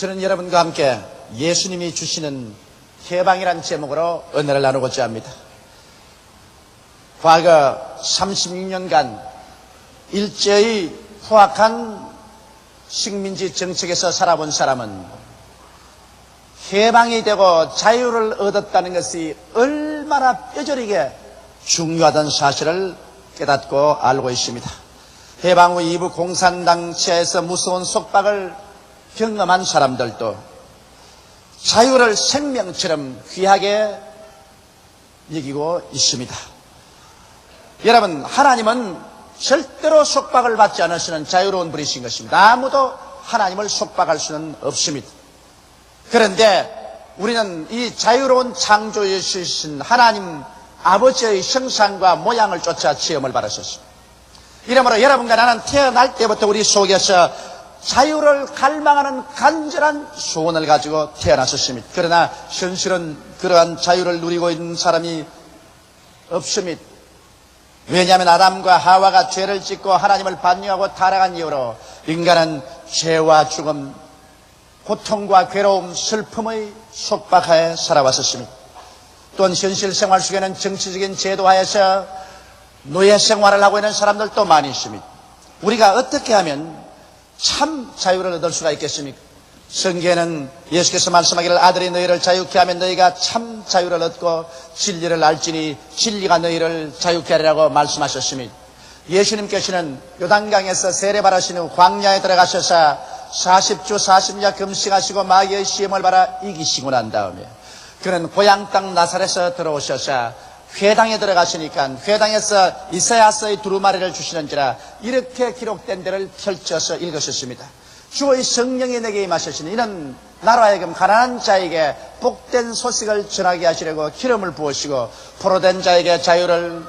저는 여러분과 함께 예수님이 주시는 해방이란 제목으로 은혜를 나누고자 합니다. 과거 36년간 일제의 포악한 식민지 정책에서 살아본 사람은 해방이 되고 자유를 얻었다는 것이 얼마나 뼈저리게 중요하다는 사실을 깨닫고 알고 있습니다. 해방 후 이부 공산당 치하에서 무서운 속박을 경험한 사람들도 자유를 생명처럼 귀하게 여기고 있습니다. 여러분, 하나님은 절대로 속박을 받지 않으시는 자유로운 분이신 것입니다. 아무도 하나님을 속박할 수는 없습니다. 그런데 우리는 이 자유로운 창조주신 하나님 아버지의 형상과 모양을 쫓아 체험을 받으셨습니다. 이러므로 여러분과 나는 태어날 때부터 우리 속에서 자유를 갈망하는 간절한 소원을 가지고 태어났었습니다. 그러나 현실은 그러한 자유를 누리고 있는 사람이 없습니다. 왜냐하면 아담과 하와가 죄를 짓고 하나님을 반역하고 타락한 이후로 인간은 죄와 죽음, 고통과 괴로움, 슬픔의 속박하에 살아왔었습니다. 또한 현실 생활 속에는 정치적인 제도하에서 노예 생활을 하고 있는 사람들도 많이 있습니다. 우리가 어떻게 하면 참 자유를 얻을 수가 있겠습니까? 성경에는 예수께서 말씀하기를 아들이 너희를 자유케 하면 너희가 참 자유를 얻고 진리를 알지니 진리가 너희를 자유케 하리라고 말씀하셨습니다. 예수님께서는 요단강에서 세례받으신 후 광야에 들어가셔서 40주 40야 금식하시고 마귀의 시험을 받아 이기시고 난 다음에 그는 고향 땅 나사렛에서 들어오셔서 회당에 들어가시니까 회당에서 이사야서의 두루마리를 주시는지라 이렇게 기록된 데를 펼쳐서 읽으셨습니다. 주의 성령이 내게 임하셨으니 이는 나로 하여금 가난한 자에게 복된 소식을 전하게 하시려고 기름을 부으시고 포로된 자에게 자유를,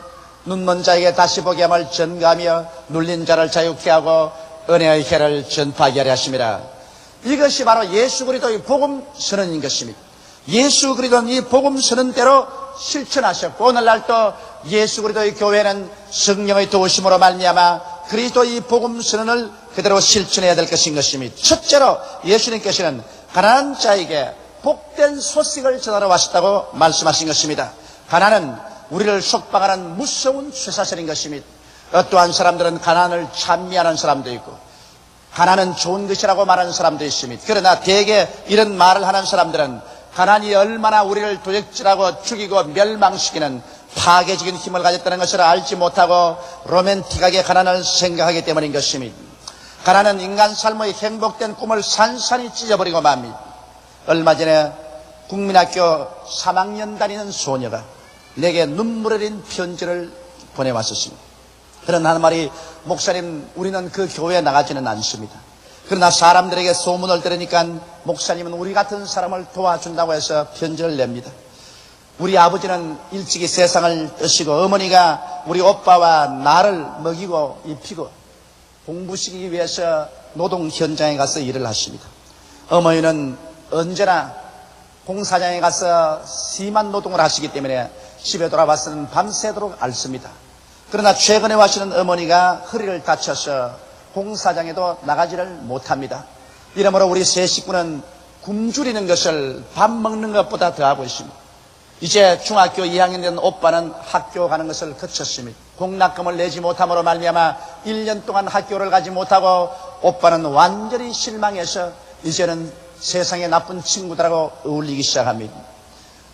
눈먼 자에게 다시 보게 함을 전가하며 눌린 자를 자유케 하고 은혜의 해를 전파하게 하려 하심이라. 이것이 바로 예수 그리스도의 복음 선언인 것입니다. 예수 그리스도는 이 복음 선언대로 실천하셨고 오늘날 또 예수 그리스도의 교회는 성령의 도우심으로 말미암아 그리스도의 복음 선언을 그대로 실천해야 될 것인 것입니다. 첫째로 예수님께서는 가난한 자에게 복된 소식을 전하러 왔다고 말씀하신 것입니다. 가난은 우리를 속박하는 무서운 쇠사슬인 것입니다. 어떠한 사람들은 가난을 찬미하는 사람도 있고 가난은 좋은 것이라고 말하는 사람도 있습니다. 그러나 대개 이런 말을 하는 사람들은 가난이 얼마나 우리를 도적질하고 죽이고 멸망시키는 파괴적인 힘을 가졌다는 것을 알지 못하고 로맨틱하게 가난을 생각하기 때문인 것입니다. 가난은 인간 삶의 행복된 꿈을 산산이 찢어버리고 맙니다. 얼마 전에 국민학교 3학년 다니는 소녀가 내게 눈물 어린 편지를 보내왔었습니다. 그런 한 말이 목사님 우리는 그 교회에 나가지는 않습니다. 그러나 사람들에게 소문을 들으니까 목사님은 우리 같은 사람을 도와준다고 해서 편지를 냅니다. 우리 아버지는 일찍이 세상을 떠시고 어머니가 우리 오빠와 나를 먹이고 입히고 공부시키기 위해서 노동 현장에 가서 일을 하십니다. 어머니는 언제나 공사장에 가서 심한 노동을 하시기 때문에 집에 돌아와서는 밤새도록 앓습니다. 그러나 최근에 와시는 어머니가 허리를 다쳐서 공사장에도 나가지를 못합니다. 이러므로 우리 세 식구는 굶주리는 것을 밥 먹는 것보다 더하고 있습니다. 이제 중학교 2학년 된 오빠는 학교 가는 것을 그쳤습니다. 공납금을 내지 못함으로 말미암아 1년 동안 학교를 가지 못하고 오빠는 완전히 실망해서 이제는 세상의 나쁜 친구들하고 어울리기 시작합니다.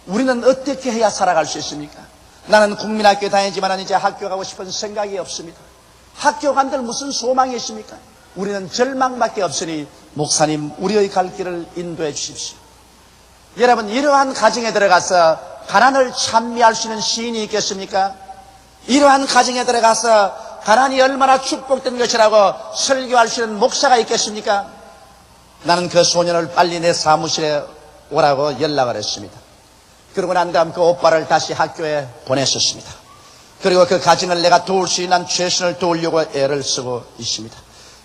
우리는 어떻게 해야 살아갈 수 있습니까? 나는 국민학교에 다니지만 이제 학교 가고 싶은 생각이 없습니다. 학교 간들 무슨 소망이 있습니까? 우리는 절망밖에 없으니 목사님 우리의 갈 길을 인도해 주십시오. 여러분 이러한 가정에 들어가서 가난을 찬미할 수 있는 시인이 있겠습니까? 이러한 가정에 들어가서 가난이 얼마나 축복된 것이라고 설교할 수 있는 목사가 있겠습니까? 나는 그 소년을 빨리 내 사무실에 오라고 연락을 했습니다. 그러고 난 다음 그 오빠를 다시 학교에 보냈었습니다. 그리고 그 가정을 내가 도울 수 있는 최선을 도우려고 애를 쓰고 있습니다.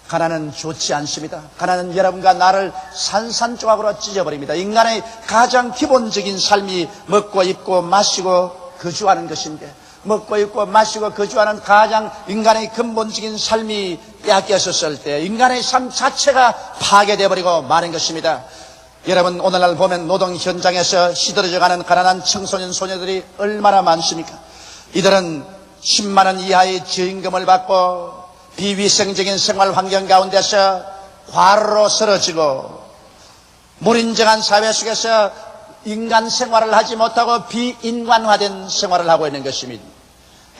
가난은 좋지 않습니다. 가난은 여러분과 나를 산산조각으로 찢어버립니다. 인간의 가장 기본적인 삶이 먹고 입고 마시고 거주하는 것인데 먹고 입고 마시고 거주하는 가장 인간의 근본적인 삶이 빼앗겼었을 때 인간의 삶 자체가 파괴되어 버리고 마는 것입니다. 여러분, 오늘날 보면 노동 현장에서 시들어져가는 가난한 청소년 소녀들이 얼마나 많습니까? 이들은 10만 원 이하의 저임금을 받고 비위생적인 생활 환경 가운데서 과로로 쓰러지고 무인정한 사회 속에서 인간 생활을 하지 못하고 비인간화된 생활을 하고 있는 것입니다.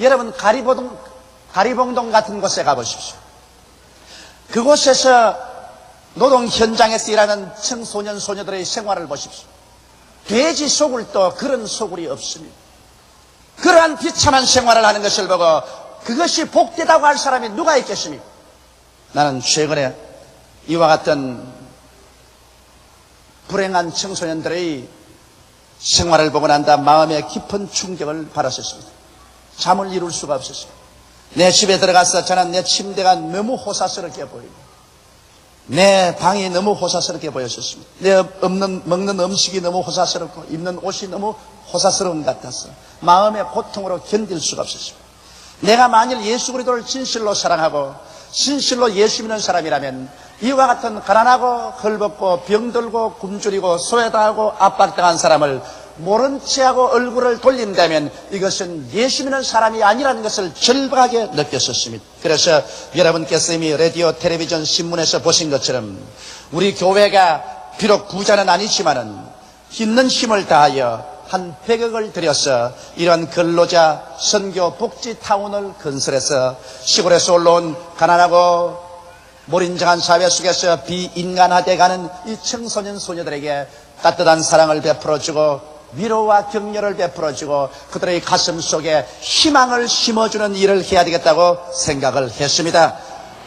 여러분, 가리봉동 같은 곳에 가보십시오. 그곳에서 노동 현장에서 일하는 청소년 소녀들의 생활을 보십시오. 돼지 소굴도 그런 소굴이 없습니다. 그러한 비참한 생활을 하는 것을 보고 그것이 복되다고 할 사람이 누가 있겠습니까? 나는 최근에 이와 같은 불행한 청소년들의 생활을 보고 난 다음 마음에 깊은 충격을 받았었습니다. 잠을 이룰 수가 없었습니다. 내 집에 들어가서 저는 내 침대가 너무 호사스럽게 보이고 내 방이 너무 호사스럽게 보였었습니다. 내 먹는 음식이 너무 호사스럽고 입는 옷이 너무 호사스러운 것 같아서 마음의 고통으로 견딜 수가 없었습니다. 내가 만일 예수 그리스도를 진실로 사랑하고 진실로 예수 믿는 사람이라면 이와 같은 가난하고 헐벗고 병들고 굶주리고 소외당하고 압박당한 사람을 모른 체하고 얼굴을 돌린다면 이것은 예수 믿는 사람이 아니라는 것을 절박하게 느꼈었습니다. 그래서 여러분께서 이미 라디오, 텔레비전, 신문에서 보신 것처럼 우리 교회가 비록 부자는 아니지만은 있는 힘을 다하여 한 100억을 들여서 이런 근로자 선교 복지타운을 건설해서 시골에서 올라온 가난하고 몰인정한 사회 속에서 비인간화되어가는 이 청소년 소녀들에게 따뜻한 사랑을 베풀어주고 위로와 격려를 베풀어주고 그들의 가슴 속에 희망을 심어주는 일을 해야 되겠다고 생각을 했습니다.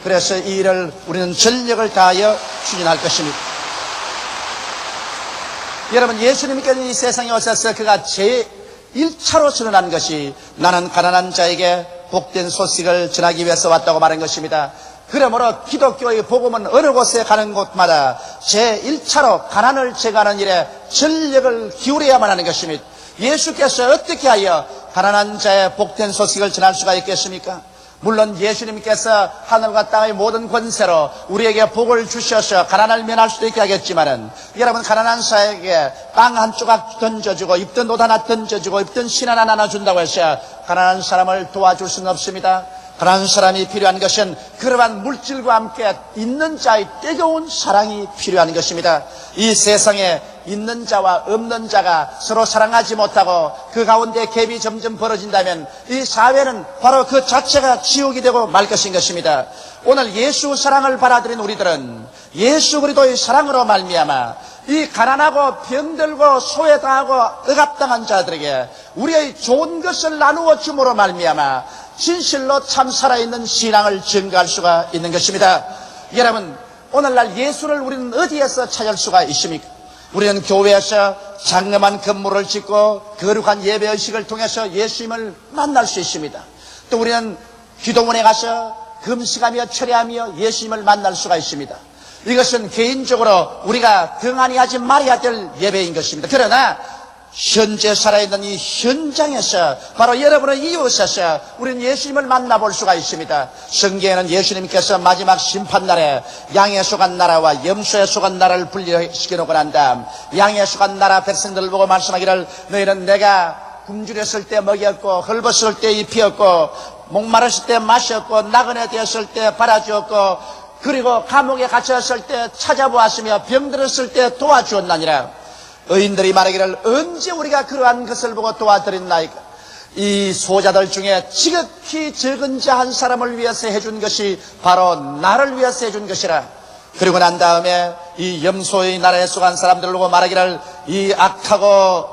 그래서 이 일을 우리는 전력을 다하여 추진할 것입니다. 여러분, 예수님께서 이 세상에 오셔서 그가 제1차로 선언한 것이 나는 가난한 자에게 복된 소식을 전하기 위해서 왔다고 말한 것입니다. 그러므로 기독교의 복음은 어느 곳에 가는 곳마다 제1차로 가난을 제거하는 일에 전력을 기울여야만 하는 것입니다. 예수께서 어떻게 하여 가난한 자의 복된 소식을 전할 수가 있겠습니까? 물론 예수님께서 하늘과 땅의 모든 권세로 우리에게 복을 주셔서 가난을 면할 수도 있게 하겠지만은 여러분, 가난한 사에게 빵 한 조각 던져주고 입던 옷 하나 던져주고 입던 신 하나 나눠준다고 해서 가난한 사람을 도와줄 수는 없습니다. 가난한 사람이 필요한 것은 그러한 물질과 함께 있는 자의 뜨거운 사랑이 필요한 것입니다. 이 세상에 있는 자와 없는 자가 서로 사랑하지 못하고 그 가운데 갭이 점점 벌어진다면 이 사회는 바로 그 자체가 지옥이 되고 말 것인 것입니다. 오늘 예수 사랑을 받아들인 우리들은 예수 그리스도의 사랑으로 말미암아 이 가난하고 병들고 소외당하고 억압당한 자들에게 우리의 좋은 것을 나누어 줌으로 말미암아 진실로 참 살아있는 신앙을 증거할 수가 있는 것입니다. 여러분, 오늘날 예수를 우리는 어디에서 찾을 수가 있습니까? 우리는 교회에서 장엄한 건물을 짓고 거룩한 예배의식을 통해서 예수님을 만날 수 있습니다. 또 우리는 기도원에 가서 금식하며 철야하며 예수님을 만날 수가 있습니다. 이것은 개인적으로 우리가 등한히 하지 말아야 될 예배인 것입니다. 그러나 현재 살아있는 이 현장에서 바로 여러분의 이웃에서 우리는 예수님을 만나볼 수가 있습니다. 성경에는 예수님께서 마지막 심판날에 양에 속한 나라와 염소에 속한 나라를 분리시켜놓고 난 다음 양에 속한 나라 백성들을 보고 말씀하기를 너희는 내가 굶주렸을 때 먹였고 헐벗을 때 입히었고 목마르실 때 마셨고 나그네 되었을 때 바라주었고 그리고 감옥에 갇혔을 때 찾아보았으며 병들었을 때 도와주었나니라. 의인들이 말하기를 언제 우리가 그러한 것을 보고 도와드렸나이까. 이 소자들 중에 지극히 적은 자 한 사람을 위해서 해준 것이 바로 나를 위해서 해준 것이라. 그리고 난 다음에 이 염소의 나라에 속한 사람들을 보고 말하기를 이 악하고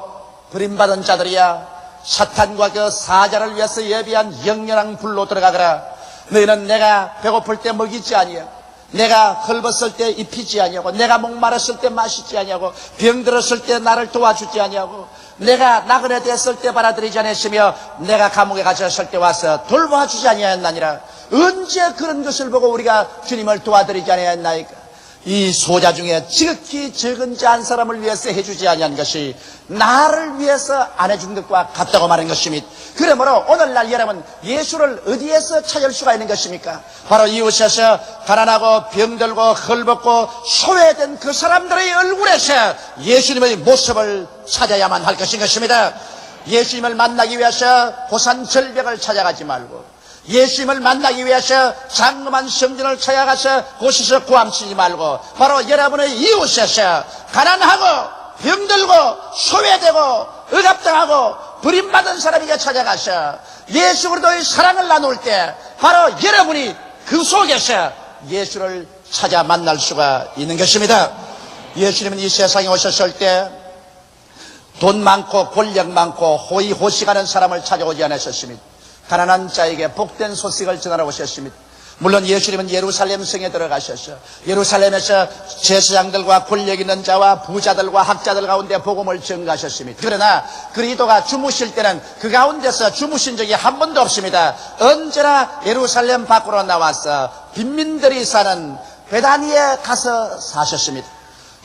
버림받은 자들이야 사탄과 그 사자를 위해서 예비한 영원한 불로 들어가거라. 너희는 내가 배고플 때 먹이지 아니하고 내가 헐벗을 때 입히지 아니하고 내가 목마르실 때 마시지 아니하고 병들었을 때 나를 도와주지 아니하고 내가 나그네 됐을 때 받아들이지 않았으며 내가 감옥에 갇혔을 때 와서 돌봐주지 아니하였나니라. 언제 그런 것을 보고 우리가 주님을 도와드리지 아니하였나이까. 이 소자 중에 지극히 적은 자 한 사람을 위해서 해주지 아니한 것이 나를 위해서 안 해준 것과 같다고 말한 것입니다. 그러므로 오늘날 여러분 예수를 어디에서 찾을 수가 있는 것입니까? 바로 이웃에서 가난하고 병들고 헐벗고 소외된 그 사람들의 얼굴에서 예수님의 모습을 찾아야만 할 것인 것입니다. 예수님을 만나기 위해서 고산 절벽을 찾아가지 말고, 예수님을 만나기 위해서 장엄한 성전을 찾아가서 곳에서 구함치지 말고, 바로 여러분의 이웃에서 가난하고 병들고 소외되고 억압당하고 버림받은 사람에게 찾아가서 예수 그리스도의 사랑을 나눌 때 바로 여러분이 그 속에서 예수를 찾아 만날 수가 있는 것입니다. 예수님은 이 세상에 오셨을 때 돈 많고 권력 많고 호의호식하는 사람을 찾아오지 않으셨습니다. 가난한 자에게 복된 소식을 전하러 오셨습니다. 물론 예수님은 예루살렘 성에 들어가셨어요. 예루살렘에서 제사장들과 권력 있는 자와 부자들과 학자들 가운데 복음을 전가하셨습니다. 그러나 그리스도가 주무실 때는 그 가운데서 주무신 적이 한 번도 없습니다. 언제나 예루살렘 밖으로 나와서 빈민들이 사는 베다니에 가서 사셨습니다.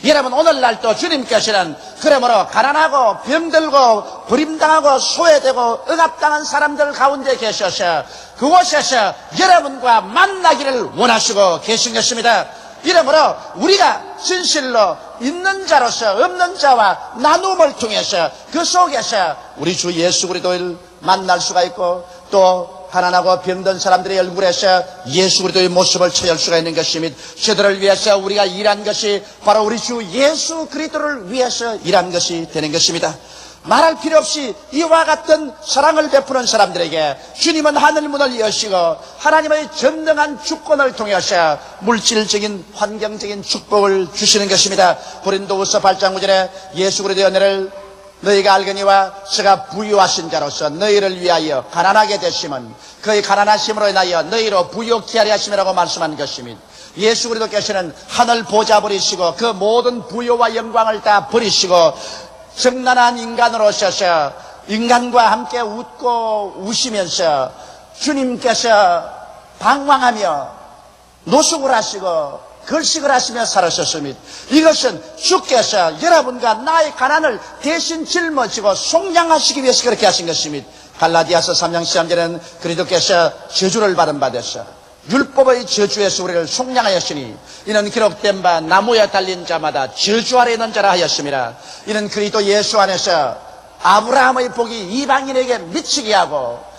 여러분 오늘날도 주님께서는 그러므로 가난하고 병들고 버림당하고 소외되고 억압당한 사람들 가운데 계셔서 그곳에서 여러분과 만나기를 원하시고 계신 것입니다. 이러므로 우리가 진실로 있는 자로서 없는 자와 나눔을 통해서 그 속에서 우리 주 예수 그리스도를 만날 수가 있고, 또 가난하고 병든 사람들의 얼굴에서 예수 그리스도의 모습을 찾을 수가 있는 것입니다. 저들을 위해서 우리가 일한 것이 바로 우리 주 예수 그리스도를 위해서 일한 것이 되는 것입니다. 말할 필요 없이 이와 같은 사랑을 베푸는 사람들에게 주님은 하늘문을 여시고 하나님의 전능한 주권을 통해서 물질적인 환경적인 축복을 주시는 것입니다. 고린도후서 8장 9절에 예수 그리스도의 은혜를 너희가 알거니와 저가 부유하신 자로서 너희를 위하여 가난하게 되심은 그의 가난하심으로 인하여 너희로 부유케 하려 하심이라고 말씀한 것입니다. 예수 그리스도께서는 하늘 보좌 버리시고 그 모든 부유와 영광을 다 버리시고 정난한 인간으로 오셔서 인간과 함께 웃고 우시면서 주님께서 방황하며 노숙을 하시고 걸식을 하시며 살으셨습니다. 이것은 주께서 여러분과 나의 가난을 대신 짊어지고 속량하시기 위해서 그렇게 하신 것입니다. 갈라디아서 3장 13절에는 그리스도께서 저주를 받은 바 되사 율법의 저주에서 우리를 속량하였으니 이는 기록된 바 나무에 달린 자마다 저주 아래 있는 자라 하였습니다. 이는 그리스도 예수 안에서 아브라함의 복이 이방인에게 미치게 하고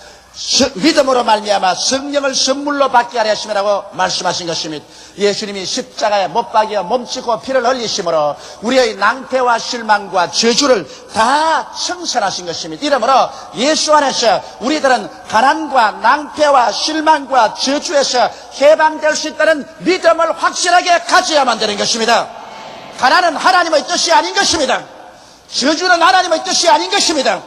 믿음으로 말미암아 성령을 선물로 받게 하려 하심이라고 말씀하신 것입니다. 예수님이 십자가에 못 박여 몸짓고 피를 흘리심으로 우리의 낭패와 실망과 저주를 다 청산하신 것입니다. 이러므로 예수 안에서 우리들은 가난과 낭패와 실망과 저주에서 해방될 수 있다는 믿음을 확실하게 가져야만 되는 것입니다. 가난은 하나님의 뜻이 아닌 것입니다. 저주는 하나님의 뜻이 아닌 것입니다.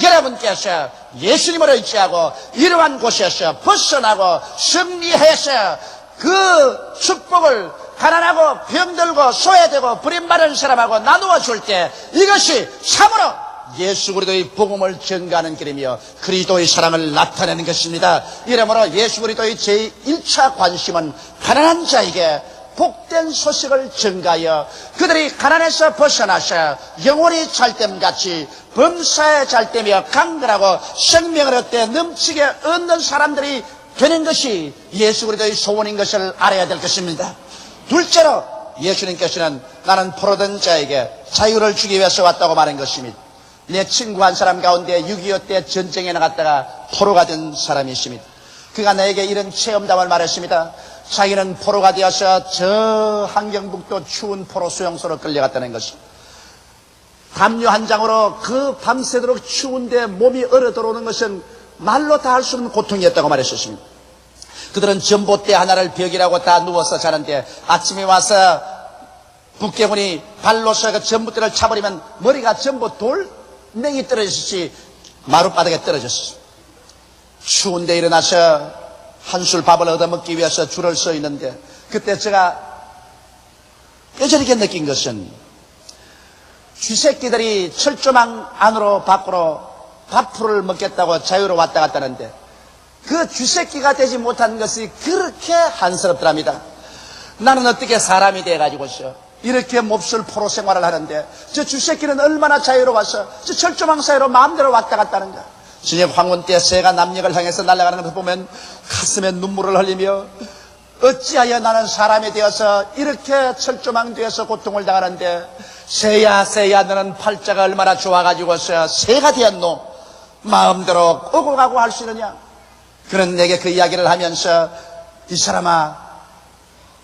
여러분께서 예수님을 의지하고 이러한 곳에서 벗어나고 승리해서 그 축복을 가난하고 병들고 소외되고 버림받은 사람하고 나누어 줄 때 이것이 참으로 예수 그리스도의 복음을 전가하는 길이며 그리스도의 사랑을 나타내는 것입니다. 이러므로 예수 그리스도의 제1차 관심은 가난한 자에게 복된 소식을 전가하여 그들이 가난에서 벗어나서 영혼이 잘됨같이 범사에 잘되며 강건하고 생명을 얻되 넘치게 얻는 사람들이 되는 것이 예수 그리스도의 소원인 것을 알아야 될 것입니다. 둘째로 예수님께서는 나는 포로된 자에게 자유를 주기 위해서 왔다고 말한 것입니다. 내 친구 한 사람 가운데 6.25 때 전쟁에 나갔다가 포로가 된 사람이 있습니다. 그가 나에게 이런 체험담을 말했습니다. 자기는 포로가 되어서 저 함경북도 추운 포로 수용소로 끌려갔다는 것입니다. 담요 한 장으로 그 밤새도록 추운데 몸이 얼어 들어오는 것은 말로 다 할 수 없는 고통이었다고 말했었습니다. 그들은 전봇대 하나를 벽이라고 다 누워서 자는데 아침에 와서 북경군이 발로서 그 전봇대를 차버리면 머리가 전부 돌멩이 떨어지듯이 마룻바닥에 떨어졌습니다. 추운데 일어나서 한술 밥을 얻어먹기 위해서 줄을 서 있는데 그때 제가 뼈저리게 느낀 것은 쥐새끼들이 철조망 안으로 밖으로 밥풀을 먹겠다고 자유로 왔다 갔다 하는데 그 쥐새끼가 되지 못한 것이 그렇게 한스럽더랍니다. 나는 어떻게 사람이 돼가지고서 이렇게 몹쓸 포로 생활을 하는데 저 주새끼는 얼마나 자유로워서 저 철조망 사이로 마음대로 왔다 갔다 하는가. 저녁 황혼 때 새가 남녘을 향해서 날아가는 것을 보면 가슴에 눈물을 흘리며 어찌하여 나는 사람이 되어서 이렇게 철조망 되어서 고통을 당하는데 새야 너는 팔자가 얼마나 좋아가지고서 새가 되었노? 마음대로 오고 가고 할 수 있느냐? 그는 내게 그 이야기를 하면서 이 사람아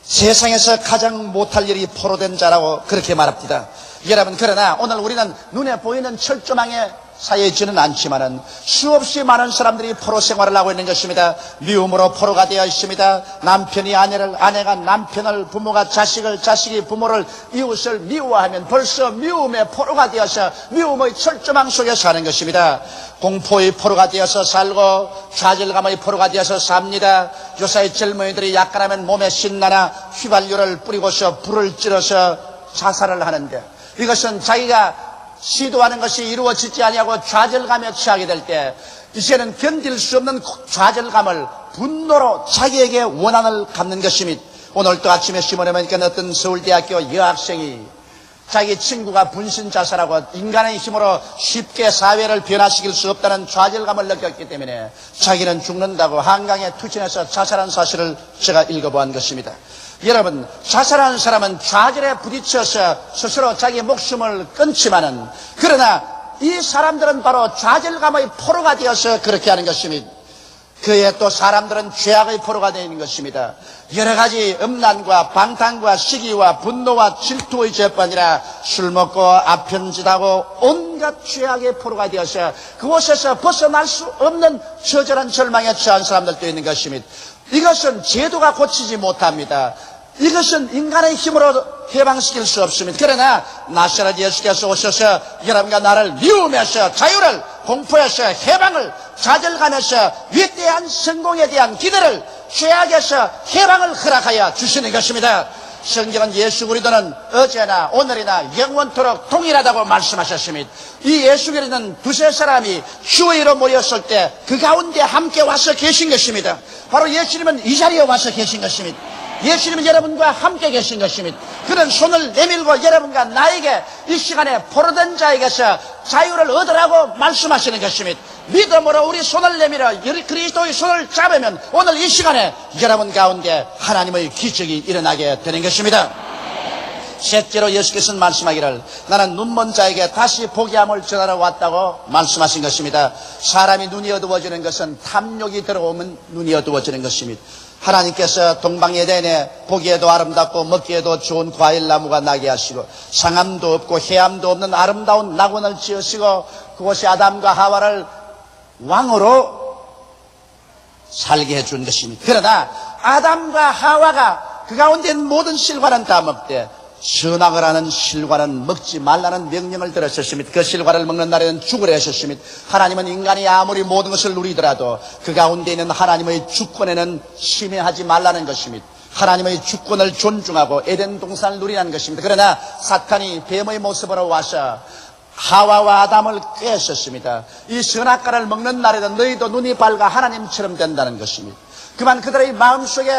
세상에서 가장 못할 일이 포로된 자라고 그렇게 말합니다. 여러분, 그러나 오늘 우리는 눈에 보이는 철조망에 사여지는 않지만은 수없이 많은 사람들이 포로 생활을 하고 있는 것입니다. 미움으로 포로가 되어 있습니다. 남편이 아내를, 아내가 남편을, 부모가 자식을, 자식이 부모를, 이웃을 미워하면 벌써 미움의 포로가 되어서 미움의 철조망 속에 사는 것입니다. 공포의 포로가 되어서 살고 좌절감의 포로가 되어서 삽니다. 요사이 젊은이들이 약간하면 몸에 신나나 휘발유를 뿌리고서 불을 찔러서 자살을 하는데 이것은 자기가 시도하는 것이 이루어지지 아니하고 좌절감에 처하게 될 때 이제는 견딜 수 없는 좌절감을 분노로 자기에게 원한을 갚는 것입니다. 오늘 또 아침에 신문에 보니까 어떤 서울대학교 여학생이 자기 친구가 분신 자살하고 인간의 힘으로 쉽게 사회를 변화시킬 수 없다는 좌절감을 느꼈기 때문에 자기는 죽는다고 한강에 투신해서 자살한 사실을 제가 읽어보았던 것입니다. 여러분, 자살하는 사람은 좌절에 부딪혀서 스스로 자기 목숨을 끊지만은 그러나 이 사람들은 바로 좌절감의 포로가 되어서 그렇게 하는 것입니다. 그에 또 사람들은 죄악의 포로가 되어 있는 것입니다. 여러 가지 음란과 방탕과 시기와 분노와 질투의 죄뿐이라 술 먹고 아편짓하고 온갖 죄악의 포로가 되어서 그곳에서 벗어날 수 없는 처절한 절망에 처한 사람들도 있는 것입니다. 이것은 제도가 고치지 못합니다. 이것은 인간의 힘으로 해방시킬 수 없습니다. 그러나 나사렛 예수께서 오셔서 여러분과 나를 미움에서 자유를, 공포에서 해방을, 좌절감에서 위대한 성공에 대한 기대를, 죄악에서 해방을 허락하여 주시는 것입니다. 성경은 예수 그리스도는 어제나 오늘이나 영원토록 동일하다고 말씀하셨습니다. 이 예수 그리스도는 두세 사람이 휴의로 모였을 때 그 가운데 함께 와서 계신 것입니다. 바로 예수님은 이 자리에 와서 계신 것입니다. 예수님은 여러분과 함께 계신 것입니다. 그는 손을 내밀고 여러분과 나에게 이 시간에 포로된 자에게서 자유를 얻으라고 말씀하시는 것입니다. 믿음으로 우리 손을 내밀어 그리스도의 손을 잡으면 오늘 이 시간에 여러분 가운데 하나님의 기적이 일어나게 되는 것입니다. 셋째로 예수께서는 말씀하기를 나는 눈먼 자에게 다시 보게 함을 전하러 왔다고 말씀하신 것입니다. 사람이 눈이 어두워지는 것은 탐욕이 들어오면 눈이 어두워지는 것입니다. 하나님께서 동방에덴에 보기에도 아름답고 먹기에도 좋은 과일나무가 나게 하시고 상함도 없고 해함도 없는 아름다운 낙원을 지으시고 그곳에 아담과 하와를 왕으로 살게 해준 것입니다. 그러나 아담과 하와가 그 가운데 있는 모든 실과는 다 먹되 선악을 하는 실과는 먹지 말라는 명령을 들으셨습니다. 그 실과를 먹는 날에는 죽으려 하셨습니다. 하나님은 인간이 아무리 모든 것을 누리더라도 그 가운데 있는 하나님의 주권에는 침해하지 말라는 것입니다. 하나님의 주권을 존중하고 에덴 동산을 누리라는 것입니다. 그러나 사탄이 뱀의 모습으로 와서 하와와 아담을 꿰었습니다. 이 선악과를 먹는 날에는 너희도 눈이 밝아 하나님처럼 된다는 것입니다. 그만 그들의 마음속에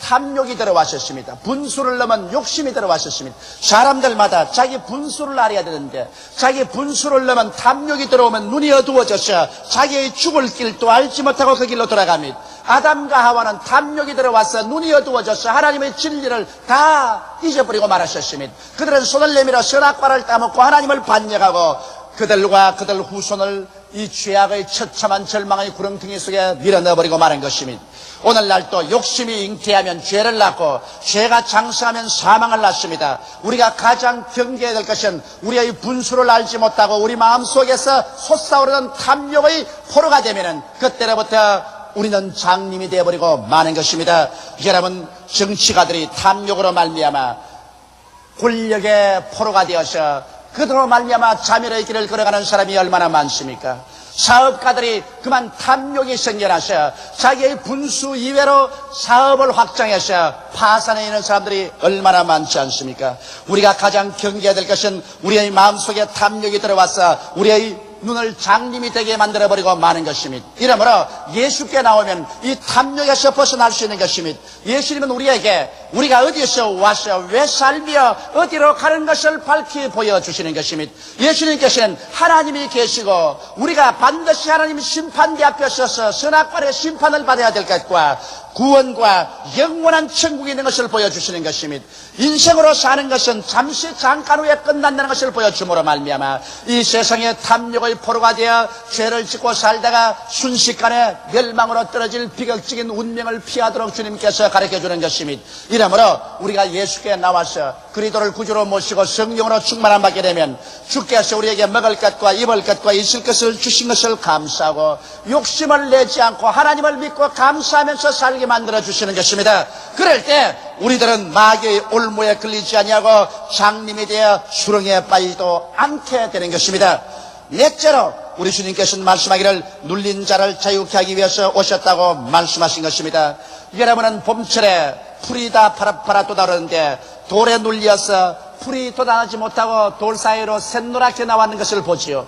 탐욕이 들어왔었습니다. 분수를 넘은 욕심이 들어왔었습니다. 사람들마다 자기 분수를 알아야 되는데 자기 분수를 넘은 탐욕이 들어오면 눈이 어두워져서 자기의 죽을 길도 알지 못하고 그 길로 돌아갑니다. 아담과 하와는 탐욕이 들어와서 눈이 어두워져서 하나님의 진리를 다 잊어버리고 말하셨습니다. 그들은 손을 내밀어 선악과를 따먹고 하나님을 반역하고 그들과 그들 후손을 이 죄악의 처참한 절망의 구렁텅이 속에 밀어넣어버리고 마는 것입니다. 오늘날 또 욕심이 잉태하면 죄를 낳고 죄가 장성하면 사망을 낳습니다. 우리가 가장 경계해야 될 것은 우리의 분수를 알지 못하고 우리 마음속에서 솟아오르는 탐욕의 포로가 되면은 그때로부터 우리는 장님이 되어버리고 마는 것입니다. 여러분, 정치가들이 탐욕으로 말미암아 권력의 포로가 되어서 그들로 말미암아 자멸의 길을 걸어가는 사람이 얼마나 많습니까? 사업가들이 그만 탐욕이 생겨나서 자기의 분수 이외로 사업을 확장해서 파산해 있는 사람들이 얼마나 많지 않습니까? 우리가 가장 경계해야 될 것은 우리의 마음속에 탐욕이 들어와서 우리의 눈을 장님이 되게 만들어버리고 마는 것입니다. 이러므로 예수께 나오면 이 탐욕에서 벗어날 수 있는 것입니다. 예수님은 우리에게 우리가 어디서 와서 왜 살며 어디로 가는 것을 밝히 보여주시는 것입니다. 예수님께서는 하나님이 계시고 우리가 반드시 하나님의 심판대 앞에 서서 선악과의 심판을 받아야 될 것과 구원과 영원한 천국이 있는 것을 보여주시는 것입니다. 인생으로 사는 것은 잠시 잠깐 후에 끝난다는 것을 보여줌으로 말미암아 이 세상에 탐욕의 포로가 되어 죄를 짓고 살다가 순식간에 멸망으로 떨어질 비극적인 운명을 피하도록 주님께서 가르쳐주는 것입니다. 이러므로 우리가 예수께 나와서 그리스도를 구주로 모시고 성령으로 충만함 받게 되면 주께서 우리에게 먹을 것과 입을 것과 있을 것을 주신 것을 감사하고 욕심을 내지 않고 하나님을 믿고 감사하면서 살게 만들어 주시는 것입니다. 그럴 때 우리들은 마귀의 올무에 걸리지 아니하고 장님이 되어 수렁에 빠지도 않게 되는 것입니다. 넷째로 우리 주님께서는 말씀하기를 눌린 자를 자유케 하기 위해서 오셨다고 말씀하신 것입니다. 여러분은 봄철에 풀이 다 파랗파랗 돋아오르는데 돌에 눌려서 풀이 돋아나지 못하고 돌 사이로 샛노랗게 나왔는 것을 보지요.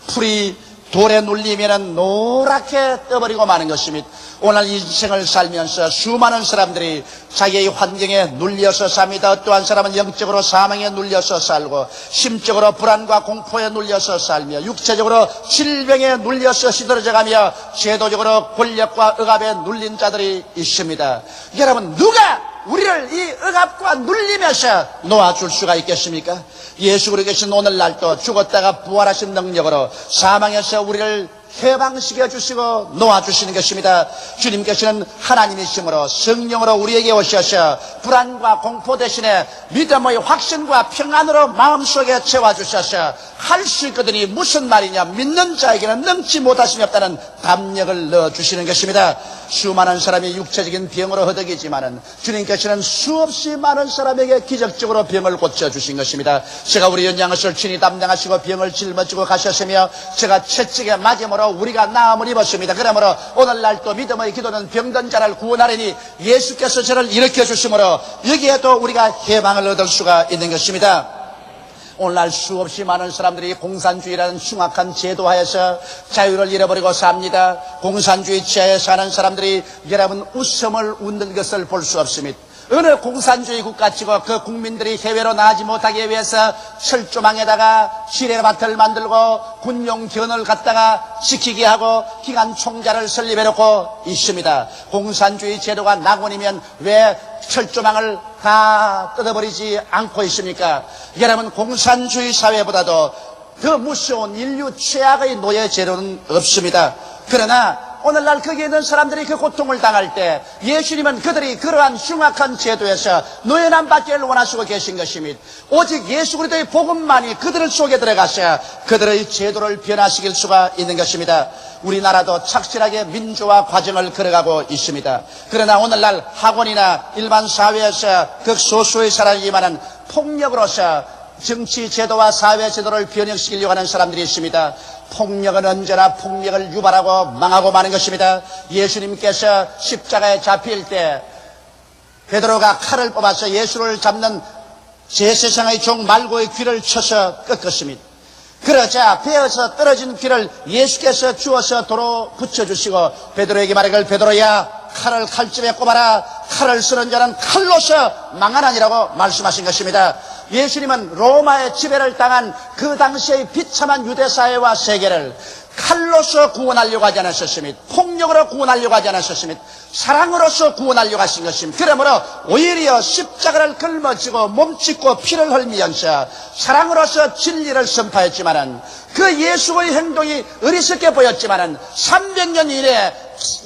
풀이 돌에 눌리면 노랗게 떠버리고 마는 것입니다. 오늘 인생을 살면서 수많은 사람들이 자기의 환경에 눌려서 삽니다. 어떠한 사람은 영적으로 사망에 눌려서 살고 심적으로 불안과 공포에 눌려서 살며 육체적으로 질병에 눌려서 시들어져가며 제도적으로 권력과 억압에 눌린 자들이 있습니다. 여러분, 누가 우리를 이 억압과 눌림에서 놓아줄 수가 있겠습니까? 예수 그리스도께서 오늘날도 죽었다가 부활하신 능력으로 사망에서 우리를 해방시켜 주시고 놓아주시는 것입니다. 주님께서는 하나님이심으로 성령으로 우리에게 오셔서 불안과 공포 대신에 믿음의 확신과 평안으로 마음속에 채워주셔서 할 수 있거든요. 무슨 말이냐? 믿는 자에게는 능치 못하심이 없다는 담력을 넣어주시는 것입니다. 수많은 사람이 육체적인 병으로 허덕이지만은 주님께서는 수없이 많은 사람에게 기적적으로 병을 고쳐주신 것입니다. 제가 우리 연장을 친히 담당하시고 병을 짊어지고 가셨으며 제가 채찍에 맞음으로 우리가 나음을 입었습니다. 그러므로 오늘날 또 믿음의 기도는 병든 자를 구원하려니 예수께서 저를 일으켜 주심으로 여기에도 우리가 해방을 얻을 수가 있는 것입니다. 오늘날 수없이 많은 사람들이 공산주의라는 흉악한 제도하에서 자유를 잃어버리고 삽니다. 공산주의 지하에 사는 사람들이 여러분 웃음을 웃는 것을 볼 수 없습니다. 어느 공산주의 국가치고 그 국민들이 해외로 나가지 못하기 위해서 철조망에다가 지뢰밭을 만들고 군용견을 갖다가 지키게 하고 기관 총자를 설립해놓고 있습니다. 공산주의 제도가 낙원이면 왜 철조망을 다 뜯어버리지 않고 있습니까? 여러분, 공산주의 사회보다도 더 무서운 인류 최악의 노예 제도는 없습니다. 그러나 오늘날 거기에 있는 사람들이 그 고통을 당할 때 예수님은 그들이 그러한 흉악한 제도에서 노예남 받기를 원하시고 계신 것입니다. 오직 예수 그리스도의 복음만이 그들 속에 들어가셔야 그들의 제도를 변화시킬 수가 있는 것입니다. 우리나라도 착실하게 민주화 과정을 걸어가고 있습니다. 그러나 오늘날 학원이나 일반 사회에서 극소수의 사람이지만은 폭력으로서 정치 제도와 사회 제도를 변형시키려고 하는 사람들이 있습니다. 폭력은 언제나 폭력을 유발하고 망하고 마는 것입니다. 예수님께서 십자가에 잡힐 때 베드로가 칼을 뽑아서 예수를 잡는 제세상의 종 말고의 귀를 쳐서 꺾었습니다. 그러자 배에서 떨어진 귀를 예수께서 주어서 도로 붙여주시고 베드로에게 말하기를 베드로야 칼을 칼집에 꼽아라. 칼을 쓰는 자는 칼로서 망하나니라고 말씀하신 것입니다. 예수님은 로마의 지배를 당한 그 당시의 비참한 유대사회와 세계를 칼로서 구원하려고 하지 않으셨습니다. 폭력으로 구원하려고 하지 않으셨습니다. 사랑으로서 구원하려고 하신 것입니다. 그러므로 오히려 십자가를 걸머지고 몸짓고 피를 흘리면서 사랑으로서 진리를 선포했지만은 그 예수의 행동이 어리석게 보였지만은 300년 이내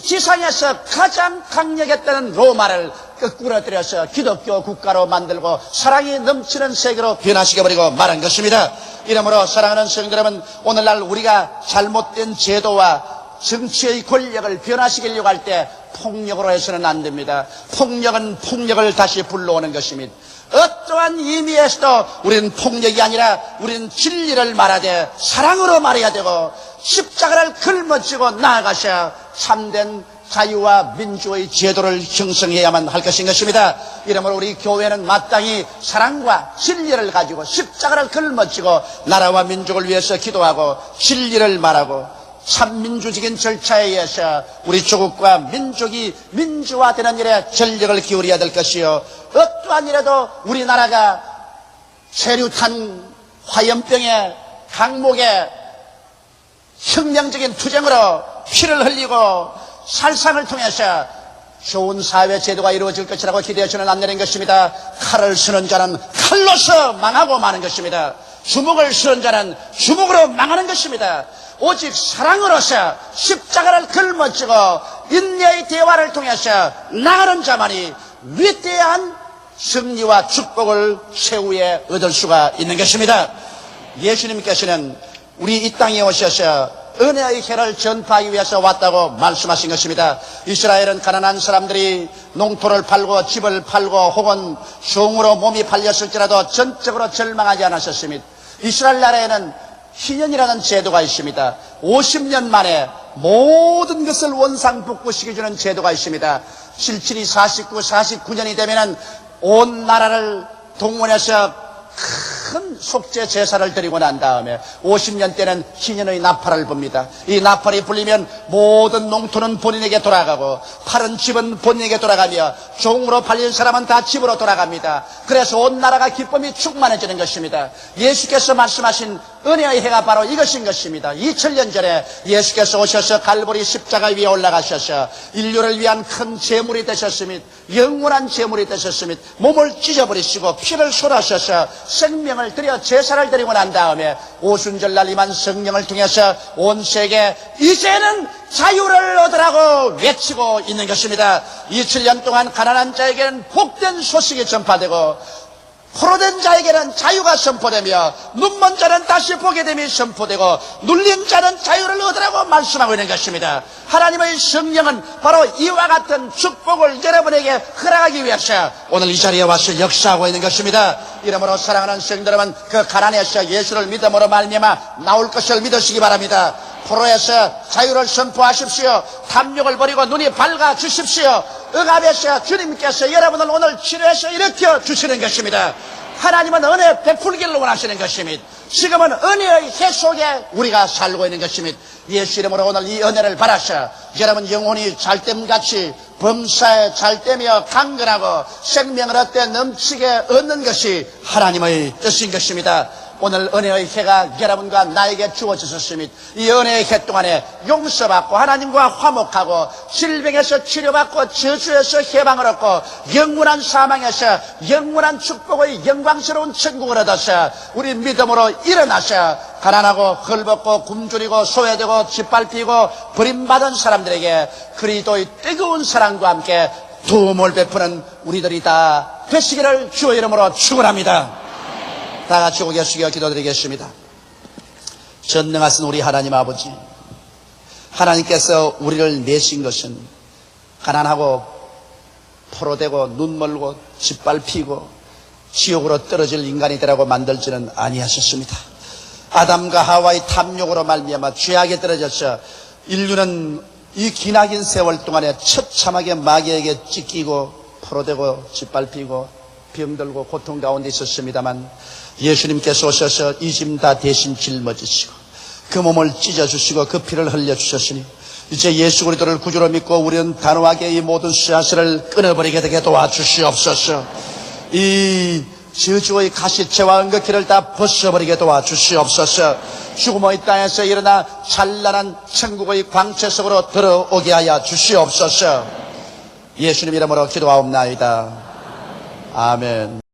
지상에서 가장 강력했다는 로마를 끄꾸러뜨려서 기독교 국가로 만들고 사랑이 넘치는 세계로 변화시켜버리고 말한 것입니다. 이러므로 사랑하는 성도 여러분, 오늘날 우리가 잘못된 제도와 정치의 권력을 변화시키려고 할 때 폭력으로 해서는 안 됩니다. 폭력은 폭력을 다시 불러오는 것입니다. 어떠한 의미에서도 우리는 폭력이 아니라 우리는 진리를 말하되 사랑으로 말해야 되고 십자가를 걸머쥐고 나아가셔야 참된 자유와 민주의 제도를 형성해야만 할 것인 것입니다. 이러므로 우리 교회는 마땅히 사랑과 진리를 가지고 십자가를 걸머쥐고 나라와 민족을 위해서 기도하고 진리를 말하고 삼민주적인 절차에 의해서 우리 조국과 민족이 민주화되는 일에 전력을 기울여야 될 것이요, 어떠한 일에도 우리나라가 세류탄 화염병의 강목에 혁명적인 투쟁으로 피를 흘리고 살상을 통해서 좋은 사회 제도가 이루어질 것이라고 기대해서는 안 되는 것입니다. 칼을 쓰는 자는 칼로서 망하고 마는 것입니다. 주먹을 쓰는 자는 주먹으로 망하는 것입니다. 오직 사랑으로서 십자가를 걸머쥐고 인내의 대화를 통해서 나가는 자만이 위대한 승리와 축복을 최후에 얻을 수가 있는 것입니다. 예수님께서는 우리 이 땅에 오셔서 은혜의 해를 전파하기 위해서 왔다고 말씀하신 것입니다. 이스라엘은 가난한 사람들이 농토를 팔고 집을 팔고 혹은 종으로 몸이 팔렸을지라도 전적으로 절망하지 않으셨습니다. 이스라엘 나라에는 희년이라는 제도가 있습니다. 50년 만에 모든 것을 원상복구시켜주는 제도가 있습니다. 77이 49년이 되면은 온 나라를 동원해서 큰 속죄 제사를 드리고 난 다음에 50년 때는 희년의 나팔을 붑니다. 이 나팔이 불리면 모든 농토는 본인에게 돌아가고 팔은 집은 본인에게 돌아가며 종으로 팔린 사람은 다 집으로 돌아갑니다. 그래서 온 나라가 기쁨이 충만해지는 것입니다. 예수께서 말씀하신 은혜의 해가 바로 이것인 것입니다. 2000년 전에 예수께서 오셔서 갈보리 십자가 위에 올라가셔서 인류를 위한 큰 제물이 되셨으며 영원한 제물이 되셨으며 몸을 찢어버리시고 피를 쏟아셔서 생명을 드려 제사를 드리고 난 다음에 오순절날 임한 성령을 통해서 온 세계 이제는 자유를 얻으라고 외치고 있는 것입니다. 2000년 동안 가난한 자에게는 복된 소식이 전파되고 포로된 자에게는 자유가 선포되며 눈먼 자는 다시 보게 됨이 선포되고 눌린 자는 자유를 얻으라고 말씀하고 있는 것입니다. 하나님의 성령은 바로 이와 같은 축복을 여러분에게 허락하기 위해서 오늘 이 자리에 와서 역사하고 있는 것입니다. 이러므로 사랑하는 성도 여러분, 그 가난에서 예수를 믿음으로 말미암아 나올 것을 믿으시기 바랍니다. 포로에서 자유를 선포하십시오. 탐욕을 버리고 눈이 밝아주십시오. 억압에서 주님께서 여러분을 오늘 치료해서 일으켜 주시는 것입니다. 하나님은 은혜 베풀기를 원하시는 것입니다. 지금은 은혜의 해 속에 우리가 살고 있는 것입니다. 예수 이름으로 오늘 이 은혜를 받아서 여러분 영혼이 잘됨같이 범사에 잘되며 강건하고 생명을 얻되 넘치게 얻는 것이 하나님의 뜻인 것입니다. 오늘 은혜의 해가 여러분과 나에게 주어졌습니다. 이 은혜의 해 동안에 용서받고 하나님과 화목하고 질병에서 치료받고 저주에서 해방을 얻고 영원한 사망에서 영원한 축복의 영광스러운 천국을 얻어서 우리 믿음으로 일어나서 가난하고 헐벗고 굶주리고 소외되고 짓밟히고 버림받은 사람들에게 그리스도의 뜨거운 사랑과 함께 도움을 베푸는 우리들이 다 되시기를 주의 이름으로 축원합니다. 다 같이 고개 숙여 기도드리겠습니다. 전능하신 우리 하나님 아버지, 하나님께서 우리를 내신 것은 가난하고 포로되고 눈멀고 짓밟히고 지옥으로 떨어질 인간이 되라고 만들지는 아니하셨습니다. 아담과 하와의 탐욕으로 말미암아 죄악에 떨어져서 인류는 이 기나긴 세월 동안에 처참하게 마귀에게 찢기고 포로되고 짓밟히고 병들고 고통 가운데 있었습니다만 예수님께서 오셔서 이 짐 다 대신 짊어지시고 그 몸을 찢어주시고 그 피를 흘려주셨으니 이제 예수 그리스도를 구주로 믿고 우리는 단호하게 이 모든 씨앗을 끊어버리게 되게 도와주시옵소서. 이 저주의 가시체와 은거키를 다 벗어버리게 도와주시옵소서. 죽음의 땅에서 일어나 찬란한 천국의 광채 속으로 들어오게 하여 주시옵소서. 예수님 이름으로 기도하옵나이다. 아멘.